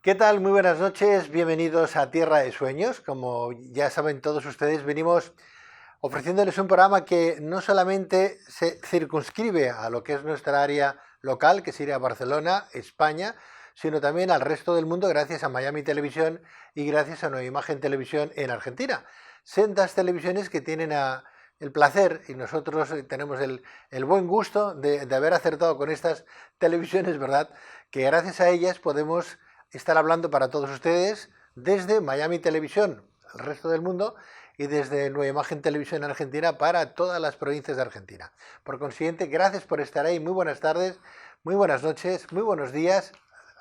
¿Qué tal? Muy buenas noches, bienvenidos a Tierra de Sueños. Como ya saben todos ustedes, venimos ofreciéndoles un programa que no solamente se circunscribe a lo que es nuestra área local, que sería Barcelona, España, sino también al resto del mundo gracias a Miami Televisión y gracias a Nueva Imagen Televisión en Argentina. Sendas televisiones que tienen el placer, y nosotros tenemos el buen gusto de haber acertado con estas televisiones, ¿verdad? Que gracias a ellas podemos estar hablando para todos ustedes desde Miami Televisión al resto del mundo y desde Nueva Imagen Televisión Argentina para todas las provincias de Argentina. Por consiguiente, gracias por estar ahí. Muy buenas tardes, muy buenas noches, muy buenos días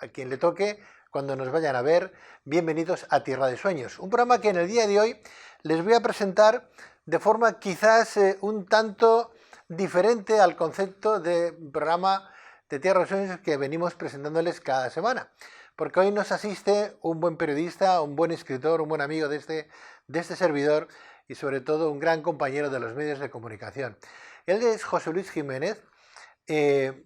a quien le toque cuando nos vayan a ver. Bienvenidos a Tierra de Sueños, un programa que en el día de hoy les voy a presentar de forma quizás un tanto diferente al concepto de programa de Tierra de Sueños que venimos presentándoles cada semana. Porque hoy nos asiste un buen periodista, un buen escritor, un buen amigo de este servidor y sobre todo un gran compañero de los medios de comunicación. Él es José Luis Jiménez,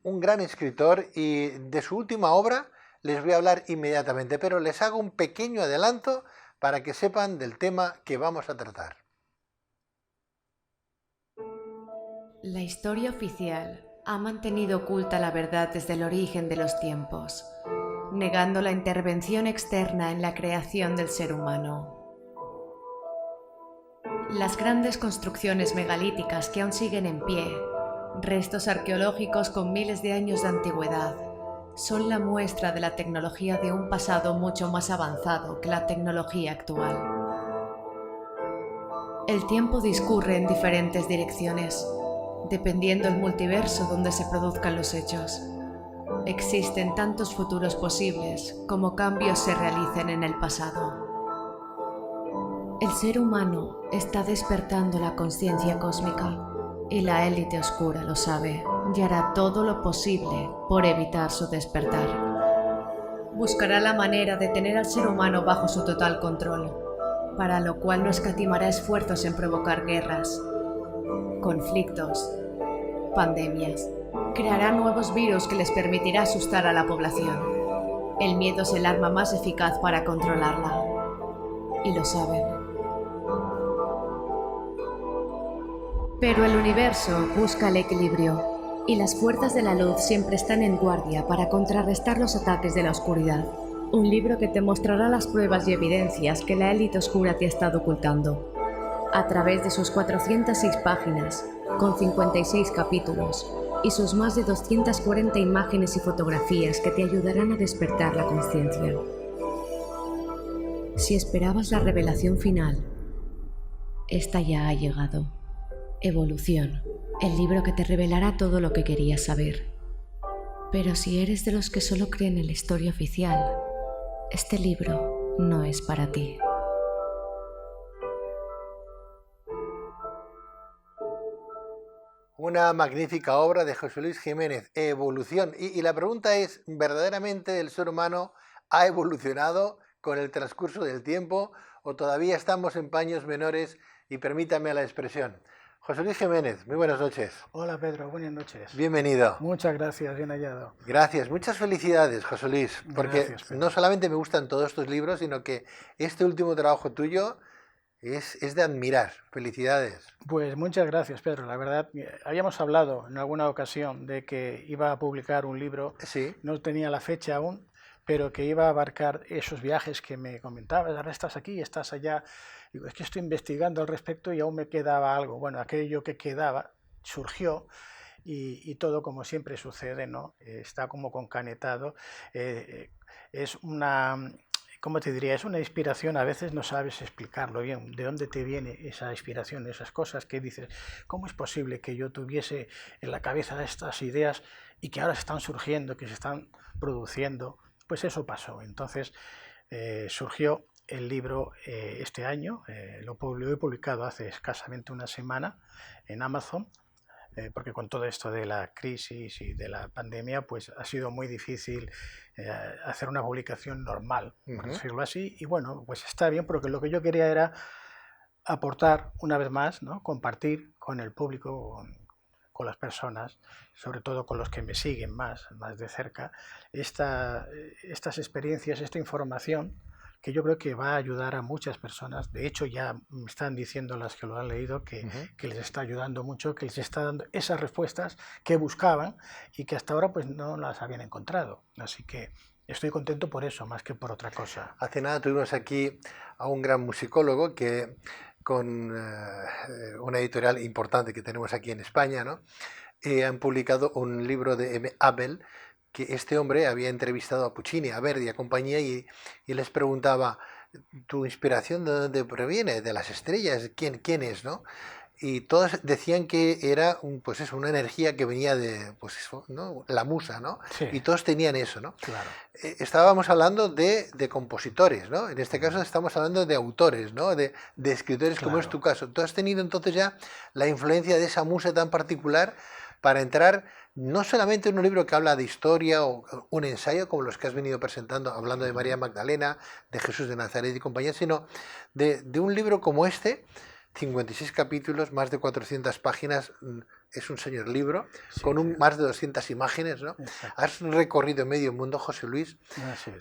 un gran escritor, y de su última obra les voy a hablar inmediatamente, pero les hago un pequeño adelanto para que sepan del tema que vamos a tratar. La historia oficial ha mantenido oculta la verdad desde el origen de los tiempos, negando la intervención externa en la creación del ser humano. Las grandes construcciones megalíticas que aún siguen en pie, restos arqueológicos con miles de años de antigüedad, son la muestra de la tecnología de un pasado mucho más avanzado que la tecnología actual. El tiempo discurre en diferentes direcciones, dependiendo del multiverso donde se produzcan los hechos. Existen tantos futuros posibles como cambios se realicen en el pasado. El ser humano está despertando la conciencia cósmica y la élite oscura lo sabe y hará todo lo posible por evitar su despertar. Buscará la manera de tener al ser humano bajo su total control, para lo cual no escatimará esfuerzos en provocar guerras, conflictos, pandemias. Creará nuevos virus que les permitirá asustar a la población. El miedo es el arma más eficaz para controlarla. Y lo saben. Pero el universo busca el equilibrio, y las fuerzas de la luz siempre están en guardia para contrarrestar los ataques de la oscuridad. Un libro que te mostrará las pruebas y evidencias que la élite oscura te ha estado ocultando. A través de sus 406 páginas, con 56 capítulos, y sus más de 240 imágenes y fotografías que te ayudarán a despertar la conciencia. Si esperabas la revelación final, esta ya ha llegado. Evolución, el libro que te revelará todo lo que querías saber. Pero si eres de los que solo creen en la historia oficial, este libro no es para ti. Una magnífica obra de José Luis Jiménez, Evolución. Y la pregunta es, ¿verdaderamente el ser humano ha evolucionado con el transcurso del tiempo o todavía estamos en paños menores? Y permítame la expresión. José Luis Jiménez, muy buenas noches. Hola Pedro, buenas noches. Bienvenido. Muchas gracias, bien hallado. Gracias, muchas felicidades, José Luis, porque Gracias, no solamente me gustan todos tus libros, sino que este último trabajo tuyo es de admirar. Felicidades. Pues muchas gracias, Pedro. La verdad, habíamos hablado en alguna ocasión de que iba a publicar un libro, Sí. No tenía la fecha aún, pero que iba a abarcar esos viajes que me comentabas. Ahora estás aquí, estás allá. Digo, es que estoy investigando al respecto y aún me quedaba algo. Bueno, aquello que quedaba surgió y todo como siempre sucede, ¿no? Está como concanetado. Es una... ¿Cómo te diría? Es una inspiración, a veces no sabes explicarlo bien, de dónde te viene esa inspiración, esas cosas que dices, ¿cómo es posible que yo tuviese en la cabeza estas ideas y que ahora están surgiendo, que se están produciendo? Pues eso pasó. Entonces surgió el libro este año, lo he publicado hace escasamente una semana en Amazon, porque con todo esto de la crisis y de la pandemia, pues ha sido muy difícil hacer una publicación normal, por decirlo así, y bueno, pues está bien, porque lo que yo quería era aportar una vez más, ¿no? Compartir con el público, con las personas, sobre todo con los que me siguen más de cerca, estas experiencias, esta información, que yo creo que va a ayudar a muchas personas. De hecho, ya me están diciendo las que lo han leído que les está ayudando mucho, que les está dando esas respuestas que buscaban y que hasta ahora pues no las habían encontrado. Así que estoy contento por eso, más que por otra cosa. Hace nada tuvimos aquí a un gran musicólogo que con una editorial importante que tenemos aquí en España, ¿no? Han publicado un libro de M. Abel, que este hombre había entrevistado a Puccini, a Verdi, a compañía, y les preguntaba, ¿tu inspiración de dónde proviene? ¿De las estrellas? ¿Quién es, no? Y todos decían que era pues eso, una energía que venía de, pues eso, ¿no? La musa, ¿no? Sí. Y todos tenían eso, ¿no? Claro. Estábamos hablando de compositores, ¿no? En este caso estamos hablando de autores, ¿no? De escritores, Claro. como es tu caso. Tú has tenido entonces ya la influencia de esa musa tan particular para entrar no solamente en un libro que habla de historia o un ensayo como los que has venido presentando, hablando de María Magdalena, de Jesús de Nazaret y compañía, sino de un libro como este, 56 capítulos, más de 400 páginas, es un señor libro, sí, con más de 200 imágenes, ¿no? Exacto. Has recorrido medio mundo, José Luis,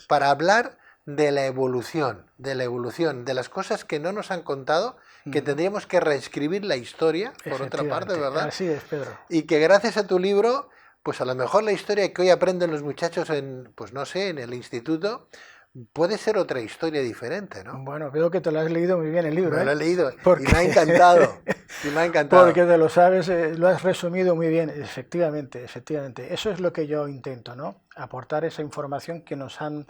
para hablar de la evolución, de las cosas que no nos han contado, que tendríamos que reescribir la historia, por otra parte, ¿verdad? Así es, Pedro. Y que gracias a tu libro, pues a lo mejor la historia que hoy aprenden los muchachos en, pues no sé, en el instituto, puede ser otra historia diferente, ¿no? Bueno, veo que te lo has leído muy bien el libro. Me lo he leído porque... y me ha encantado. Y me ha encantado. Porque te lo sabes, lo has resumido muy bien, efectivamente. Eso es lo que yo intento, ¿no? Aportar esa información que nos han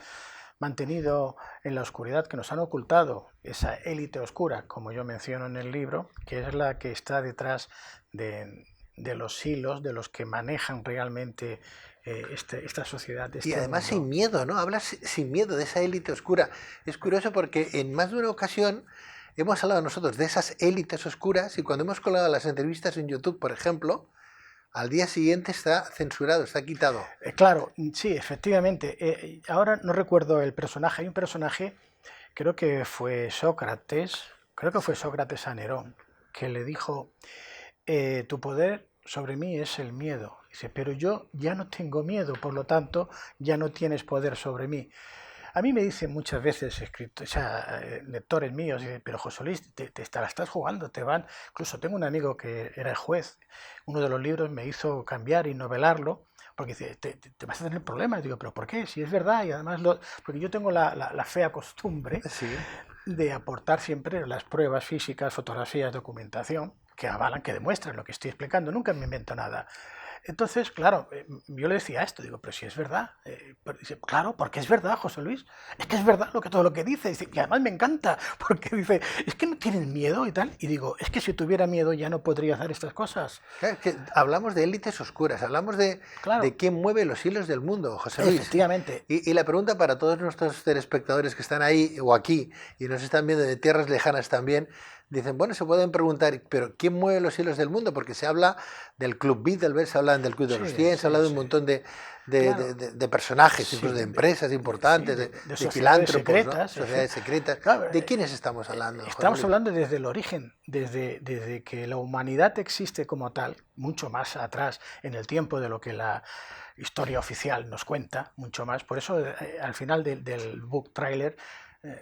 mantenido en la oscuridad, que nos han ocultado, esa élite oscura, como yo menciono en el libro, que es la que está detrás de los hilos, de los que manejan realmente esta sociedad. Y además mundo. Sin miedo, ¿no? Hablas sin miedo de esa élite oscura. Es curioso porque en más de una ocasión hemos hablado nosotros de esas élites oscuras y cuando hemos colgado las entrevistas en YouTube, por ejemplo, al día siguiente está censurado, está quitado. Claro, sí, efectivamente. Ahora no recuerdo el personaje. Hay un personaje, creo que fue Sócrates a Nerón, que le dijo, tu poder sobre mí es el miedo. Dice, pero yo ya no tengo miedo, por lo tanto, ya no tienes poder sobre mí. A mí me dicen muchas veces lectores míos, pero José Luis, te la estás jugando, te van... Incluso tengo un amigo que era juez, uno de los libros me hizo cambiar y novelarlo, porque dice, te vas a tener problemas. Digo, ¿pero por qué? Si es verdad, y además, porque yo tengo la fea costumbre de aportar siempre las pruebas físicas, fotografías, documentación, que avalan, que demuestran lo que estoy explicando, nunca me invento nada. Entonces, claro, yo le decía esto, digo, pero si es verdad. Dice, claro, porque es verdad, José Luis, es que es verdad todo lo que dice. Dice, y además me encanta, porque dice, es que no tienes miedo y tal. Y digo, es que si tuviera miedo ya no podría hacer estas cosas. Claro, es que hablamos de élites oscuras, hablamos de quién mueve los hilos del mundo, José Luis. Efectivamente. Y la pregunta para todos nuestros telespectadores que están ahí o aquí y nos están viendo de tierras lejanas también, dicen, bueno, se pueden preguntar, pero ¿quién mueve los hilos del mundo? Porque se habla del Club Bilderberg, se habla del Club de los 100, se habla de un montón de personajes, incluso de empresas importantes, de filántropos, secretas, ¿no? Sociedades secretas. Claro, ¿de quiénes estamos hablando? Estamos hablando desde el origen, desde que la humanidad existe como tal, mucho más atrás en el tiempo de lo que la historia oficial nos cuenta, mucho más. Por eso, al final del book trailer,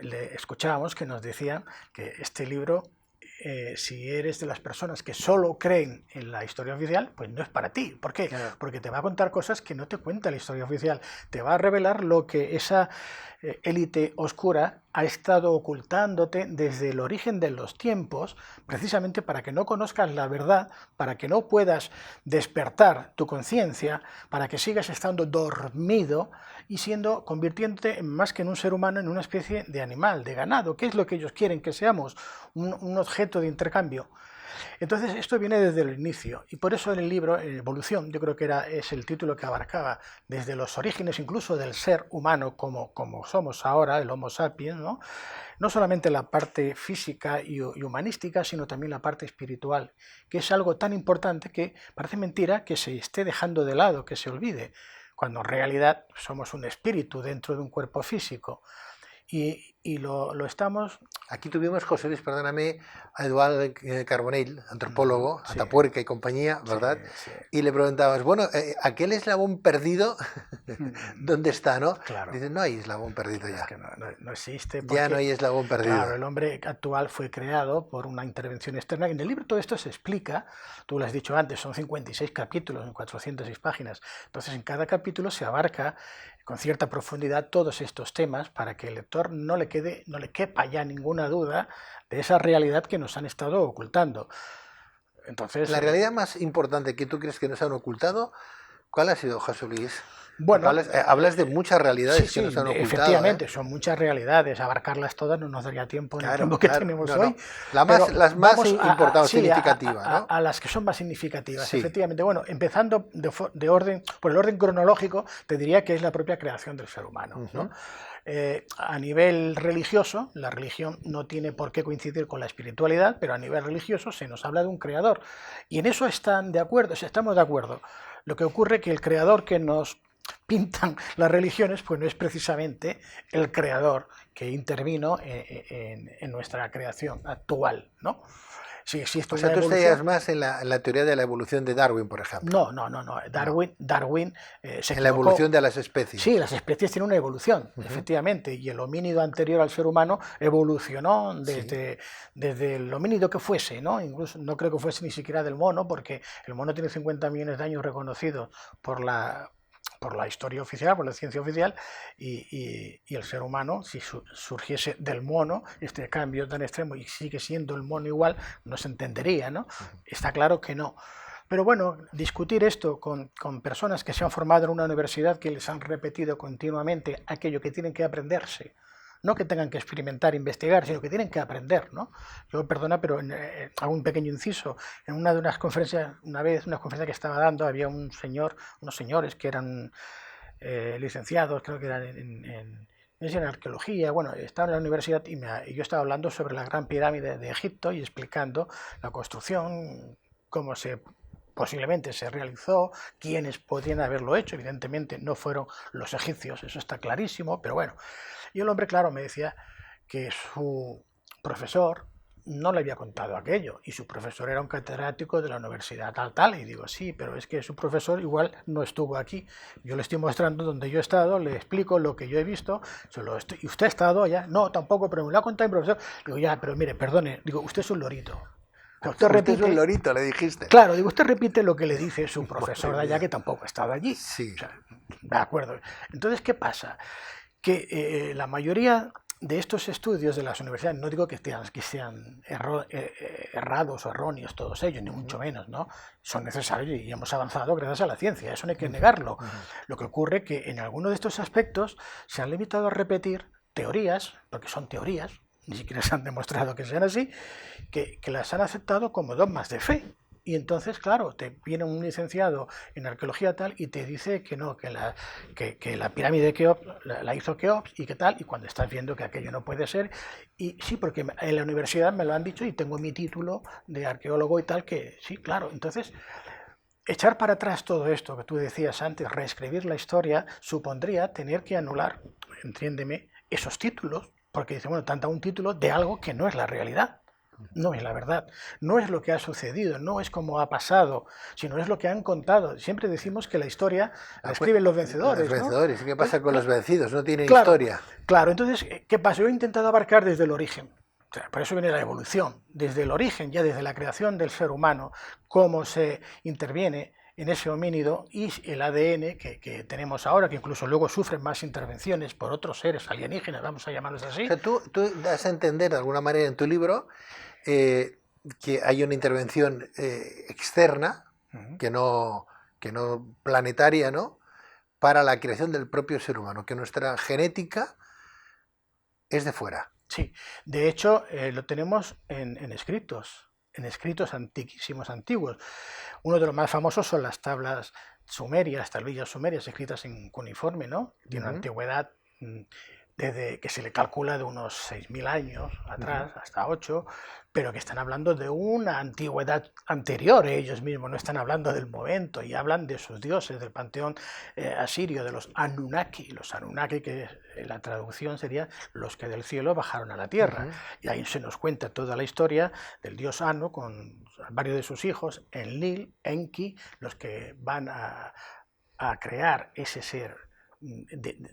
le escuchábamos que nos decían que este libro, si eres de las personas que solo creen en la historia oficial, pues no es para ti. ¿Por qué? Claro. Porque te va a contar cosas que no te cuenta la historia oficial. Te va a revelar lo que esa élite oscura ha estado ocultándote desde el origen de los tiempos, precisamente para que no conozcas la verdad, para que no puedas despertar tu conciencia, para que sigas estando dormido y convirtiéndote más que en un ser humano, en una especie de animal, de ganado. ¿Qué es lo que ellos quieren que seamos? Un objeto de intercambio. Entonces, esto viene desde el inicio, y por eso en el libro, Evolución, yo creo que es el título que abarcaba desde los orígenes incluso del ser humano como somos ahora, el Homo sapiens, ¿no? No solamente la parte física y humanística, sino también la parte espiritual, que es algo tan importante que parece mentira que se esté dejando de lado, que se olvide, cuando en realidad somos un espíritu dentro de un cuerpo físico. Y lo estamos... Aquí tuvimos, José Luis, perdóname, a Eduardo Carbonell, antropólogo, Sí. Atapuerca y compañía, ¿verdad? Sí. Y le preguntabas, bueno, aquel eslabón perdido, ¿dónde está, no? Claro. Dice, no hay eslabón perdido ya. Es que no existe. Ya Porque, no hay eslabón perdido. claro, el hombre actual fue creado por una intervención externa. En el libro todo esto se explica, tú lo has dicho antes, son 56 capítulos en 406 páginas. Entonces en cada capítulo se abarca con cierta profundidad todos estos temas para que el lector no le quepa ya ninguna duda de esa realidad que nos han estado ocultando. Entonces, La realidad más importante que tú crees que nos han ocultado, ¿cuál ha sido, José Luis? bueno, hablas de muchas realidades sí, que nos han ocultado. efectivamente, son muchas realidades. Abarcarlas todas no nos daría tiempo en el tiempo que tenemos hoy. Las más vamos importantes, sí, significativas, ¿no? A las que son más significativas, Sí. efectivamente. Bueno, empezando por el orden cronológico, te diría que es la propia creación del ser humano, ¿no? A nivel religioso, la religión no tiene por qué coincidir con la espiritualidad, pero a nivel religioso se nos habla de un creador. Y en eso estamos de acuerdo. Lo que ocurre es que el creador que nos pintan las religiones, pues no es precisamente el creador que intervino en nuestra creación actual, ¿no? Sí, existe o sea, tú estarías más en la teoría de la evolución de Darwin, por ejemplo. No. Darwin se en la equivocó. Evolución de las especies. Sí, las especies tienen una evolución, efectivamente, y el homínido anterior al ser humano evolucionó desde el homínido que fuese, ¿no? Incluso no creo que fuese ni siquiera del mono, porque el mono tiene 50 millones de años reconocidos por la historia oficial, por la ciencia oficial, y el ser humano, si surgiese del mono, este cambio tan extremo y sigue siendo el mono igual, no se entendería, ¿no? Está claro que no. Pero bueno, discutir esto con personas que se han formado en una universidad, que les han repetido continuamente aquello que tienen que aprenderse, no que tengan que experimentar, investigar, sino que tienen que aprender, ¿no? Yo, perdona, pero hago un pequeño inciso. En unas conferencias que estaba dando, había unos señores que eran licenciados, creo que eran en arqueología, bueno, estaban en la universidad y yo estaba hablando sobre la Gran Pirámide de Egipto y explicando la construcción, cómo posiblemente se realizó, quiénes podían haberlo hecho. Evidentemente no fueron los egipcios, eso está clarísimo, pero bueno. Y el hombre, claro, me decía que su profesor no le había contado aquello, y su profesor era un catedrático de la universidad tal, y digo, sí, pero es que su profesor igual no estuvo aquí. Yo le estoy mostrando donde yo he estado, le explico lo que yo he visto, ¿y usted ha estado allá? No, tampoco, pero me lo ha contado mi profesor. Digo, ya, pero mire, perdone, digo, usted es un lorito. Usted repite, es un lorito, le dijiste. Claro, digo, usted repite lo que le dice su profesor de allá, que tampoco ha estado allí. Sí. O sea, de acuerdo. Entonces, ¿qué pasa? Que la mayoría de estos estudios de las universidades, no digo que sean errados o erróneos todos ellos, ni mucho menos, ¿no? Son necesarios y hemos avanzado gracias a la ciencia, eso no hay que negarlo. Lo que ocurre es que en algunos de estos aspectos se han limitado a repetir teorías, porque son teorías, ni siquiera se han demostrado que sean así, que las han aceptado como dogmas de fe. Y entonces, claro, te viene un licenciado en arqueología tal y te dice que no, que la pirámide de Keops la hizo Keops y qué tal, y cuando estás viendo que aquello no puede ser, y sí, porque en la universidad me lo han dicho y tengo mi título de arqueólogo y tal, que sí, claro. Entonces, echar para atrás todo esto que tú decías antes, reescribir la historia, supondría tener que anular, entiéndeme, esos títulos, porque dice, bueno, tanto un título de algo que no es la realidad. No es la verdad, no es lo que ha sucedido, no es como ha pasado, sino es lo que han contado. Siempre decimos que la historia la escriben los vencedores. Los vencedores, ¿no? ¿Qué pasa con los vencidos? No tienen claro, historia. Claro, entonces, ¿qué pasa? Yo he intentado abarcar desde el origen. O sea, por eso viene la evolución, desde el origen, ya desde la creación del ser humano, cómo se interviene en ese homínido y el ADN que tenemos ahora, que incluso luego sufren más intervenciones por otros seres alienígenas, vamos a llamarlos así. O sea, tú das a entender de alguna manera en tu libro que hay una intervención externa, que no planetaria, ¿no?, para la creación del propio ser humano, que nuestra genética es de fuera. Sí, de hecho lo tenemos en escritos. en escritos antiquísimos, antiguos. Uno de los más famosos son las tablas sumerias, tablillas sumerias escritas en cuneiforme, ¿no? Tiene una antigüedad desde que se le calcula de unos 6.000 años atrás, hasta 8, pero que están hablando de una antigüedad anterior. Ellos mismos no están hablando del momento y hablan de sus dioses, del panteón asirio, de los Anunnaki. Los Anunnaki, que la traducción sería los que del cielo bajaron a la tierra. Y ahí se nos cuenta toda la historia del dios Anu con varios de sus hijos, Enlil, Enki, los que van a crear ese ser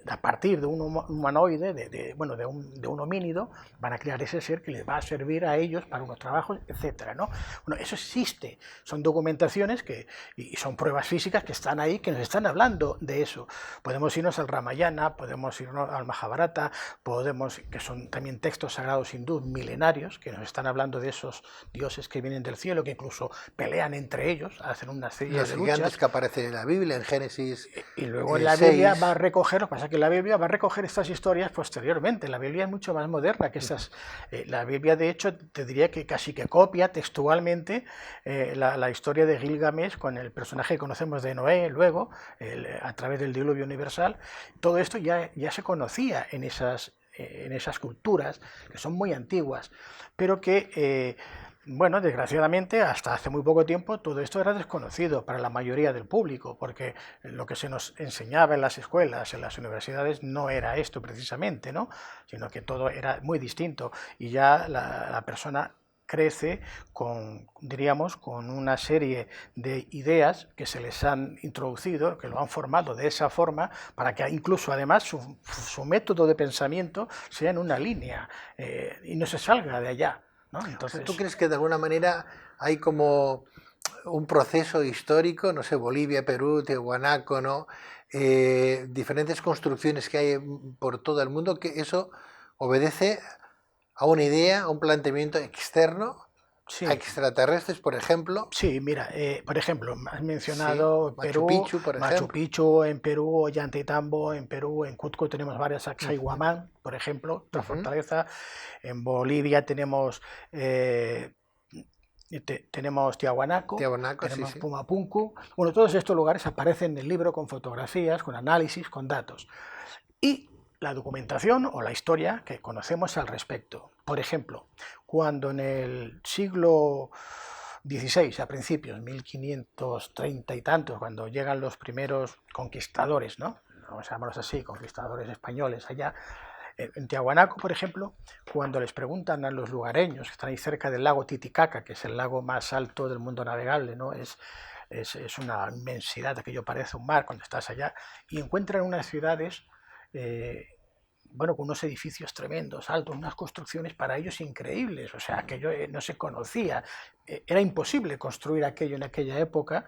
a partir de un humanoide, de un homínido, van a crear ese ser que les va a servir a ellos para unos trabajos, etcétera, ¿no? Bueno, eso existe, son documentaciones y son pruebas físicas que están ahí, que nos están hablando de eso. Podemos irnos al Ramayana, podemos irnos al Mahabharata, que son también textos sagrados hindúes milenarios, que nos están hablando de esos dioses que vienen del cielo, que incluso pelean entre ellos, hacen una serie de luchas. Los gigantes que aparecen en la Biblia, en Génesis. Y luego en la Biblia va a recoger, lo que pasa es que la Biblia va a recoger estas historias posteriormente. La Biblia es mucho más moderna que estas. La Biblia, de hecho, te diría que casi que copia textualmente la historia de Gilgamesh con el personaje que conocemos de Noé, luego, a través del diluvio universal. Todo esto ya se conocía en esas culturas, que son muy antiguas, pero que... bueno, desgraciadamente, hasta hace muy poco tiempo todo esto era desconocido para la mayoría del público, porque lo que se nos enseñaba en las escuelas, en las universidades, no era esto precisamente, ¿no? Sino que todo era muy distinto y ya la persona crece con una serie de ideas que se les han introducido, que lo han formado de esa forma, para que incluso además su método de pensamiento sea en una línea y no se salga de allá, ¿no? Entonces, ¿tú crees que de alguna manera hay como un proceso histórico, no sé, Bolivia, Perú, Tiahuanaco, ¿no? Diferentes construcciones que hay por todo el mundo, que eso obedece a una idea, a un planteamiento externo, sí, a extraterrestres, por ejemplo? Sí, mira, por ejemplo, has mencionado sí, Perú, Machu Picchu, por Machu ejemplo. Picchu en Perú, Ollantaytambo en Perú, en Cusco tenemos varias, Sacsayhuamán, por ejemplo, otra fortaleza, en Bolivia tenemos Tiahuanaco, tenemos sí. Pumapunku. Bueno, todos estos lugares aparecen en el libro con fotografías, con análisis, con datos. Y la documentación o la historia que conocemos al respecto. Por ejemplo, cuando en el siglo XVI, a principios, 1530 y tantos, cuando llegan los primeros conquistadores, ¿no? Vamos a llamarlos así, conquistadores españoles allá, en Tiahuanaco, por ejemplo, cuando les preguntan a los lugareños que están ahí cerca del lago Titicaca, que es el lago más alto del mundo navegable, ¿no? Es una inmensidad, aquello parece un mar cuando estás allá, y encuentran unas ciudades con unos edificios tremendos, altos, unas construcciones para ellos increíbles, o sea, aquello no se conocía, era imposible construir aquello en aquella época,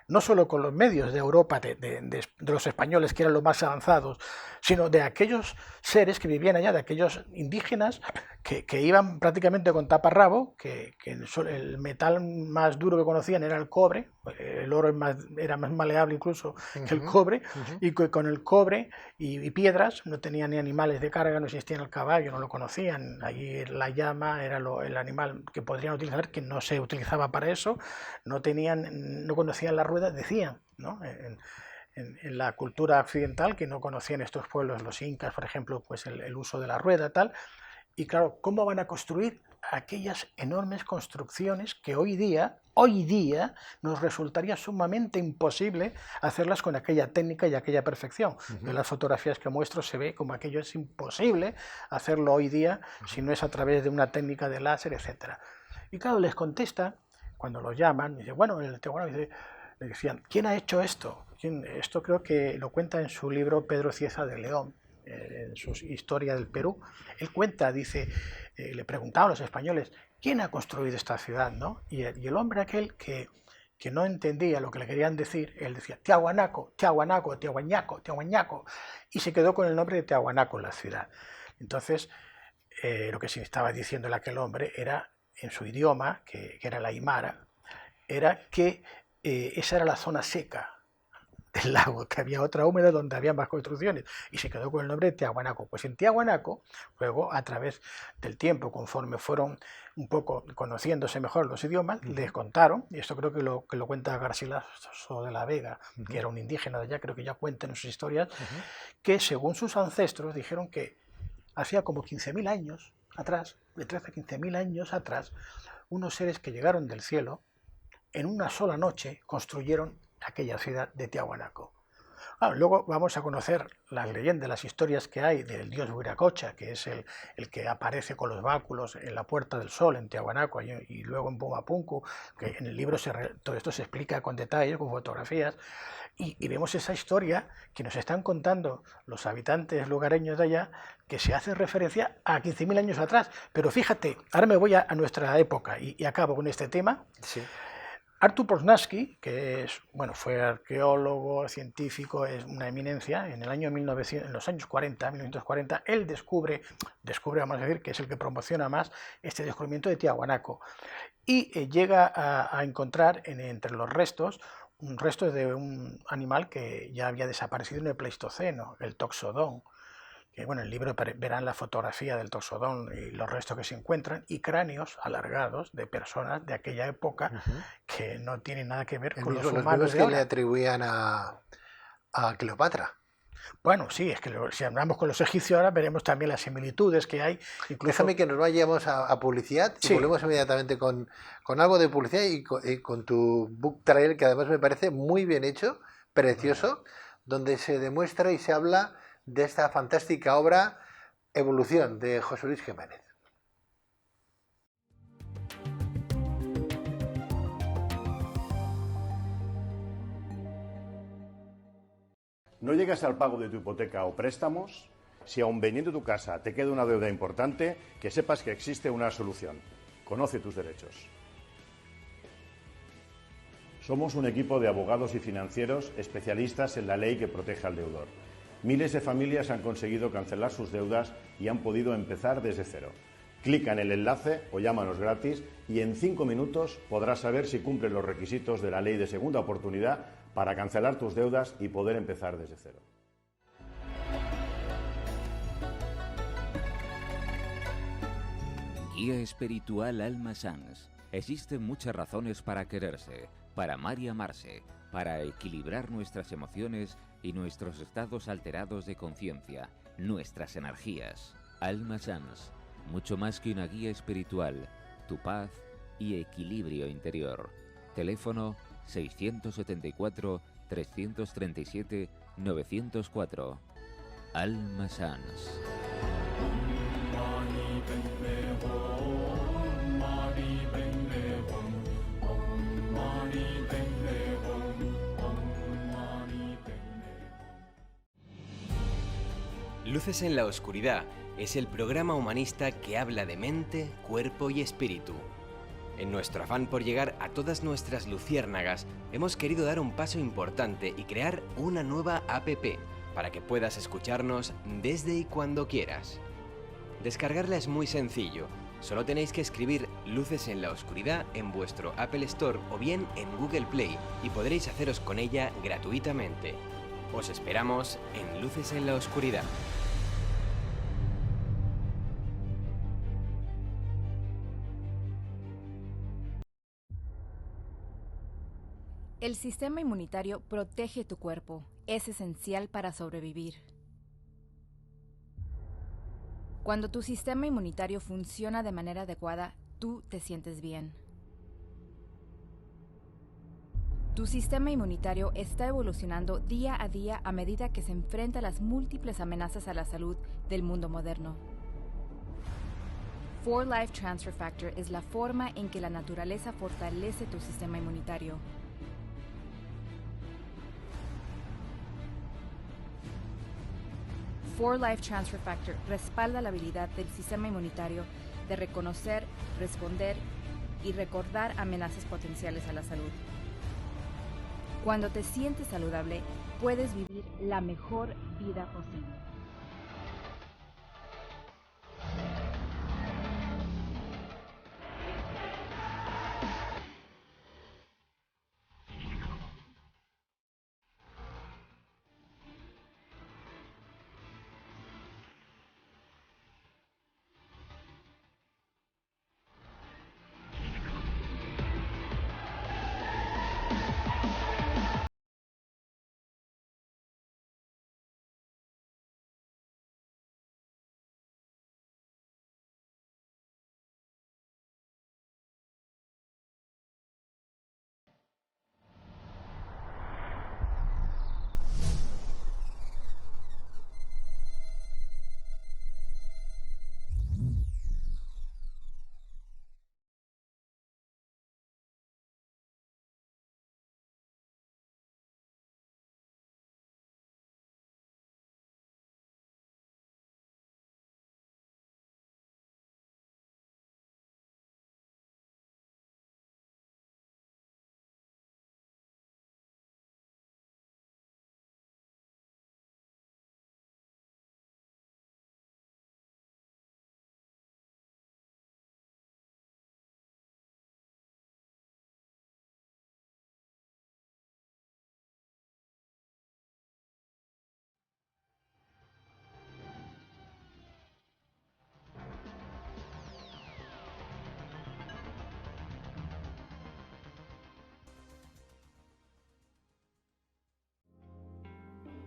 no solo con los medios de Europa, de los españoles que eran los más avanzados, sino de aquellos seres que vivían allá, de aquellos indígenas que iban prácticamente con taparrabo, que el metal más duro que conocían era el cobre, el oro era más maleable incluso que el cobre, y que con el cobre y piedras no tenían ni animales de carga, no existían el caballo, no lo conocían, allí la llama era el animal que podrían utilizar, que no se utilizaba para eso, no conocían la rueda, decían, ¿no? En la cultura occidental, que no conocían estos pueblos, los incas, por ejemplo, pues el uso de la rueda, tal. Y claro, ¿cómo van a construir aquellas enormes construcciones que hoy día nos resultaría sumamente imposible hacerlas con aquella técnica y aquella perfección? En las fotografías que muestro se ve como aquello es imposible hacerlo hoy día si no es a través de una técnica de láser, etc. Y claro, les contesta, cuando los llaman, dice, bueno, le decían, ¿quién ha hecho esto? Esto creo que lo cuenta en su libro Pedro Cieza de León, en su historia del Perú. Él cuenta, dice, le preguntaban a los españoles, ¿quién ha construido esta ciudad, ¿no? Y el hombre aquel que no entendía lo que le querían decir, él decía, Tiahuanaco, Tiahuanaco, Tiahuanaco, Tiahuanaco, y se quedó con el nombre de Tiahuanaco, la ciudad. Entonces, lo que se estaba diciendo aquel hombre era, en su idioma, que era el aymara, era que esa era la zona seca del lago, que había otra húmeda donde había más construcciones, y se quedó con el nombre de Tiahuanaco. Pues en Tiahuanaco, luego, a través del tiempo, conforme fueron un poco conociéndose mejor los idiomas, les contaron, y esto creo que lo cuenta Garcilaso de la Vega, que era un indígena de allá, creo que ya cuenta en sus historias, que según sus ancestros dijeron que hacía como 15.000 años atrás, de 13 a 15.000 años atrás, unos seres que llegaron del cielo, en una sola noche construyeron aquella ciudad de Tiahuanaco. Luego vamos a conocer las leyendas, las historias que hay del dios Huiracocha, que es el que aparece con los báculos en la Puerta del Sol, en Tiahuanaco, y luego en Pumapunku, que en el libro todo esto se explica con detalle, con fotografías, y vemos esa historia que nos están contando los habitantes lugareños de allá, que se hace referencia a 15.000 años atrás. Pero fíjate, ahora me voy a nuestra época y acabo con este tema. Sí. Artur Poznanski, que es, bueno, fue arqueólogo, científico, es una eminencia, en los años 40, 1940, él descubre, vamos a decir, que es el que promociona más este descubrimiento de Tiahuanaco, y llega a encontrar entre los restos un resto de un animal que ya había desaparecido en el Pleistoceno, el Toxodón. Que, bueno, en el libro verán la fotografía del Toxodón y los restos que se encuentran, y cráneos alargados de personas de aquella época que no tienen nada que ver con los humanos de que ahora. le atribuían a Cleopatra. Bueno, sí, es que si hablamos con los egipcios ahora veremos también las similitudes que hay. Incluso... Déjame que nos vayamos a publicidad y volvemos inmediatamente con algo de publicidad y con tu book trailer, que además me parece muy bien hecho, precioso, donde se demuestra y se habla de esta fantástica obra Evolución de José Luis Jiménez. ¿No llegas al pago de tu hipoteca o préstamos? Si aun vendiendo tu casa te queda una deuda importante, que sepas que existe una solución. Conoce tus derechos. Somos un equipo de abogados y financieros especialistas en la ley que protege al deudor. Miles de familias han conseguido cancelar sus deudas y han podido empezar desde cero. Clica en el enlace o llámanos gratis y en 5 minutos podrás saber si cumplen los requisitos de la ley de segunda oportunidad para cancelar tus deudas y poder empezar desde cero. Guía espiritual Alma Sans. Existen muchas razones para quererse, para amar y amarse, para equilibrar nuestras emociones y nuestros estados alterados de conciencia, nuestras energías. Alma Sans, mucho más que una guía espiritual, tu paz y equilibrio interior. Teléfono 674 337 904. Alma Sans. Luces en la Oscuridad es el programa humanista que habla de mente, cuerpo y espíritu. En nuestro afán por llegar a todas nuestras luciérnagas, hemos querido dar un paso importante y crear una nueva app para que puedas escucharnos desde y cuando quieras. Descargarla es muy sencillo, solo tenéis que escribir Luces en la Oscuridad en vuestro Apple Store o bien en Google Play y podréis haceros con ella gratuitamente. Os esperamos en Luces en la Oscuridad. El sistema inmunitario protege tu cuerpo. Es esencial para sobrevivir. Cuando tu sistema inmunitario funciona de manera adecuada, tú te sientes bien. Tu sistema inmunitario está evolucionando día a día a medida que se enfrenta a las múltiples amenazas a la salud del mundo moderno. 4Life Transfer Factor es la forma en que la naturaleza fortalece tu sistema inmunitario. Life Transfer Factor respalda la habilidad del sistema inmunitario de reconocer, responder y recordar amenazas potenciales a la salud. Cuando te sientes saludable, puedes vivir la mejor vida posible.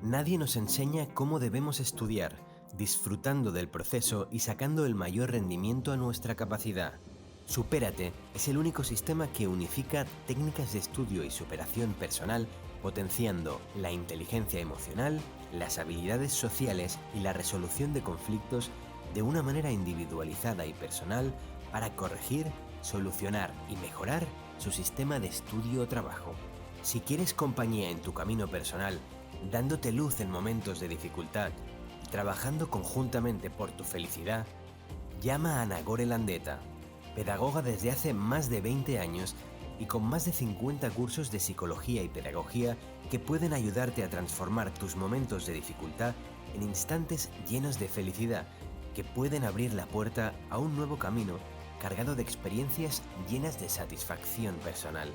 Nadie nos enseña cómo debemos estudiar, disfrutando del proceso y sacando el mayor rendimiento a nuestra capacidad. Supérate es el único sistema que unifica técnicas de estudio y superación personal, potenciando la inteligencia emocional, las habilidades sociales y la resolución de conflictos de una manera individualizada y personal para corregir, solucionar y mejorar su sistema de estudio o trabajo. Si quieres compañía en tu camino personal, dándote luz en momentos de dificultad y trabajando conjuntamente por tu felicidad, llama a Nagore Landeta, pedagoga desde hace más de 20 años y con más de 50 cursos de psicología y pedagogía que pueden ayudarte a transformar tus momentos de dificultad en instantes llenos de felicidad que pueden abrir la puerta a un nuevo camino cargado de experiencias llenas de satisfacción personal.